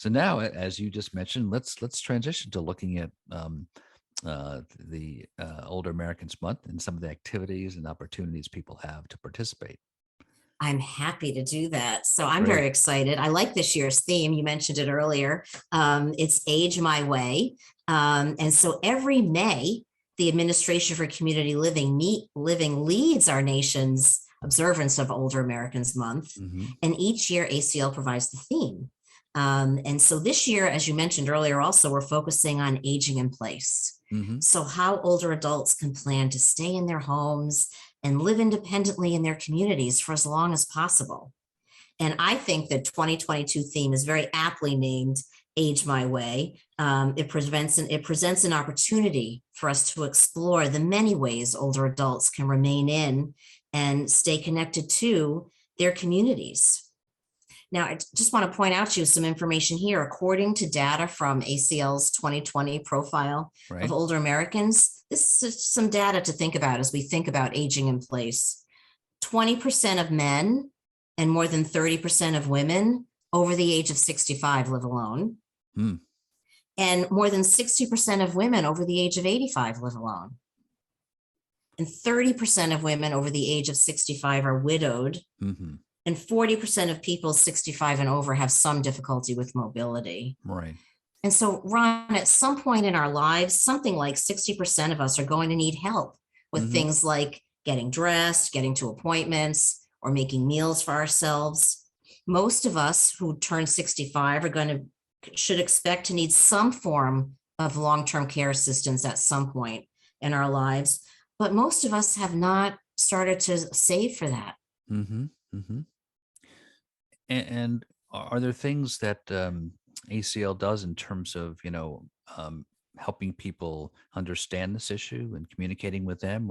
So now, as you just mentioned, let's transition to looking at the Older Americans Month and some of the activities and opportunities people have to participate. I'm happy to do that. So I'm Great. very excited. I like this year's theme. You mentioned it earlier. It's Age My Way. And so every May, the Administration for Community Living leads our nation's observance of Older Americans Month. Mm-hmm. And each year, ACL provides the theme. And so this year, as you mentioned earlier, also, we're focusing on aging in place. Mm-hmm. So how older adults can plan to stay in their homes and live independently in their communities for as long as possible. And I think the 2022 theme is very aptly named Age My Way. It presents an opportunity for us to explore the many ways older adults can remain in and stay connected to their communities. Now, I just want to point out to you some information here. According to data from ACL's 2020 profile of older Americans, this is some data to think about as we think about aging in place. 20% of men and more than 30% of women over the age of 65 live alone. And more than 60% of women over the age of 85 live alone. And 30% of women over the age of 65 are widowed. Mm-hmm. And 40% of people 65 and over have some difficulty with mobility. Right. And so, Ron, at some point in our lives, something like 60% of us are going to need help with things like getting dressed, getting to appointments, or making meals for ourselves. Most of us who turn 65 should expect to need some form of long-term care assistance at some point in our lives. But most of us have not started to save for that. Mm-hmm. Mm-hmm. And are there things that ACL does in terms of, helping people understand this issue and communicating with them,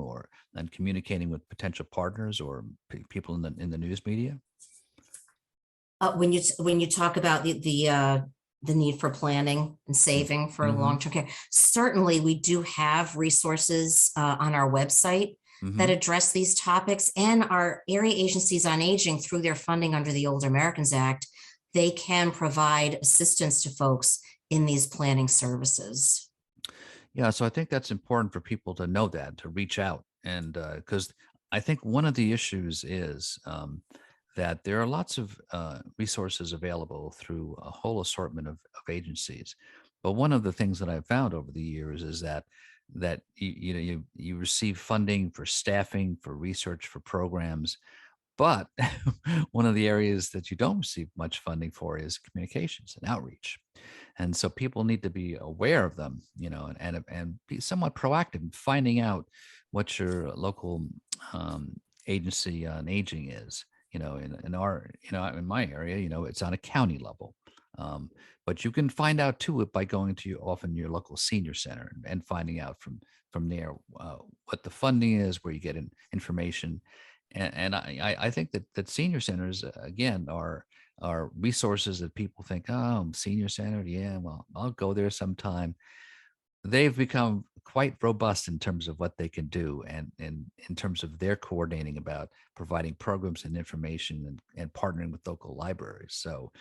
and communicating with potential partners or people in the news media? When you talk about the need for planning and saving for long-term care, certainly we do have resources on our website that address these topics, and our area agencies on aging, through their funding under the Older Americans Act, they can provide assistance to folks in these planning services. Yeah, so I think that's important for people to know that, to reach out. And because I think one of the issues is that there are lots of resources available through a whole assortment of agencies. But one of the things that I've found over the years is that you receive funding for staffing, for research, for programs, but one of the areas that you don't receive much funding for is communications and outreach. And so people need to be aware of them, and be somewhat proactive in finding out what your local agency on aging is. In my area, it's on a county level. But you can find out too by going to your local senior center and finding out from there what the funding is, where you get information. And I think that senior centers, again, are resources that people think, oh, senior center, yeah, well, I'll go there sometime. They've become quite robust in terms of what they can do, and in terms of their coordinating about providing programs and information and partnering with local libraries. So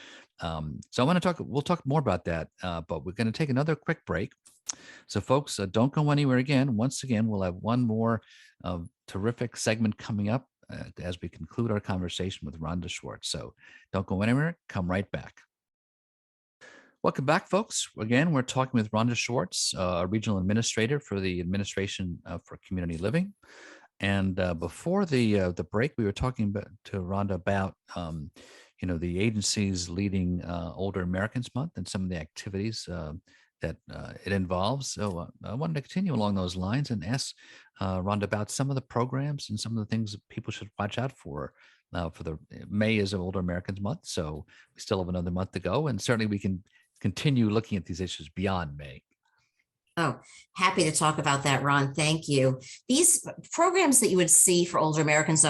we'll talk more about that, but we're going to take another quick break. So folks, don't go anywhere again. Once again, we'll have one more terrific segment coming up as we conclude our conversation with Rhonda Schwartz. So don't go anywhere. Come right back. Welcome back, folks. Again, we're talking with Rhonda Schwartz, a regional administrator for the Administration for Community Living. And before the break, we were talking to Rhonda about the agencies leading Older Americans Month and some of the activities that it involves. So I wanted to continue along those lines and ask Rhonda about some of the programs and some of the things that people should watch out for the May is Older Americans Month. So we still have another month to go, and certainly we can continue looking at these issues beyond May. Oh, happy to talk about that, Ron. Thank you. These programs that you would see for Older Americans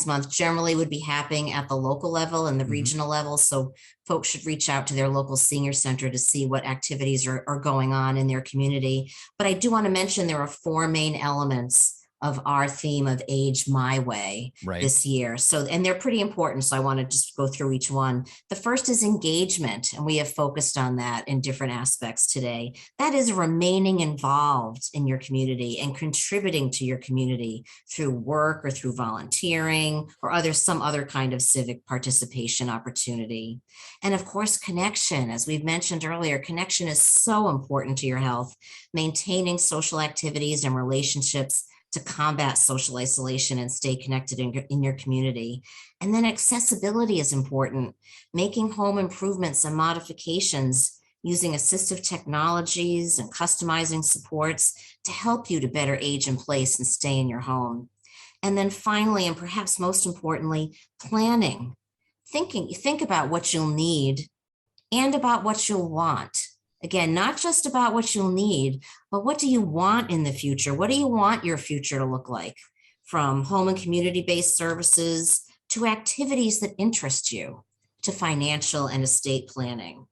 Month generally would be happening at the local level and the regional level. So folks should reach out to their local senior center to see what activities are going on in their community. But I do want to mention there are four main elements of our theme of Age My Way Right. this year. So, and they're pretty important. So I want to just go through each one. The first is engagement, and we have focused on that in different aspects today. That is remaining involved in your community and contributing to your community through work or through volunteering or some other kind of civic participation opportunity. And of course, connection, as we've mentioned earlier, connection is so important to your health. Maintaining social activities and relationships to combat social isolation and stay connected in your community. And then accessibility is important. Making home improvements and modifications using assistive technologies and customizing supports to help you to better age in place and stay in your home. And then finally, and perhaps most importantly, planning. Think about what you'll need and about what you'll want. Again, not just about what you'll need, but what do you want in the future? What do you want your future to look like? From home and community-based services to activities that interest you, to financial and estate planning.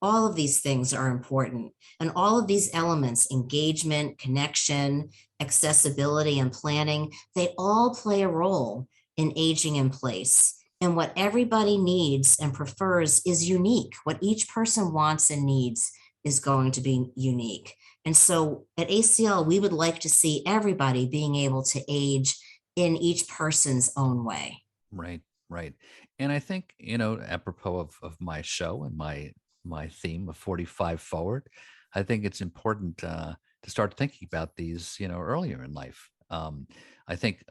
All of these things are important. And all of these elements, engagement, connection, accessibility, and planning, they all play a role in aging in place. And what everybody needs and prefers is unique. What each person wants and needs is going to be unique. And so at ACL, we would like to see everybody being able to age in each person's own way. Right. Right. And I think, apropos of my show and my theme of 45 forward, I think it's important to start thinking about these, earlier in life. I think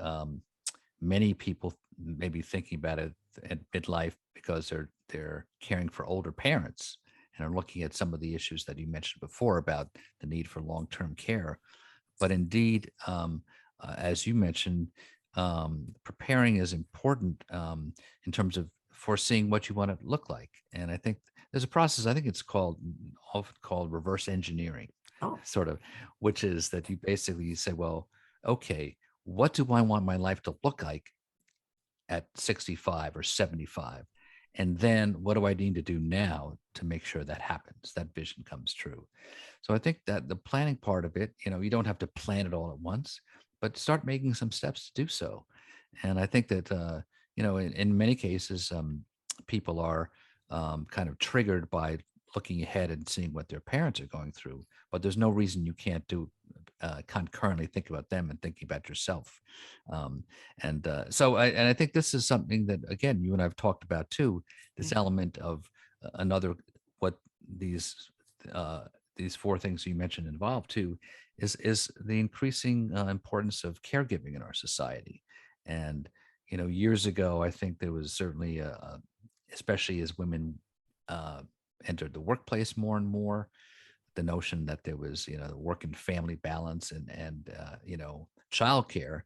many people may be thinking about it at midlife because they're caring for older parents and are looking at some of the issues that you mentioned before about the need for long-term care. But indeed, as you mentioned, preparing is important in terms of foreseeing what you want it to look like. And I think there's a process. I think it's often called reverse engineering, Oh, sort of, which is that you say, well, okay, what do I want my life to look like at 65 or 75? And then what do I need to do now to make sure that happens, that vision comes true? So I think that the planning part of it, you don't have to plan it all at once, but start making some steps to do so. And I think that, in many cases, people are kind of triggered by looking ahead and seeing what their parents are going through, but there's no reason you can't concurrently think about them and thinking about yourself. And I think this is something that, again, you and I've talked about too, this element of another, what these these four things you mentioned involved too, is the increasing importance of caregiving in our society. And years ago, I think there was certainly especially as women uh, entered the workplace more and more, the notion that there was, the work and family balance and childcare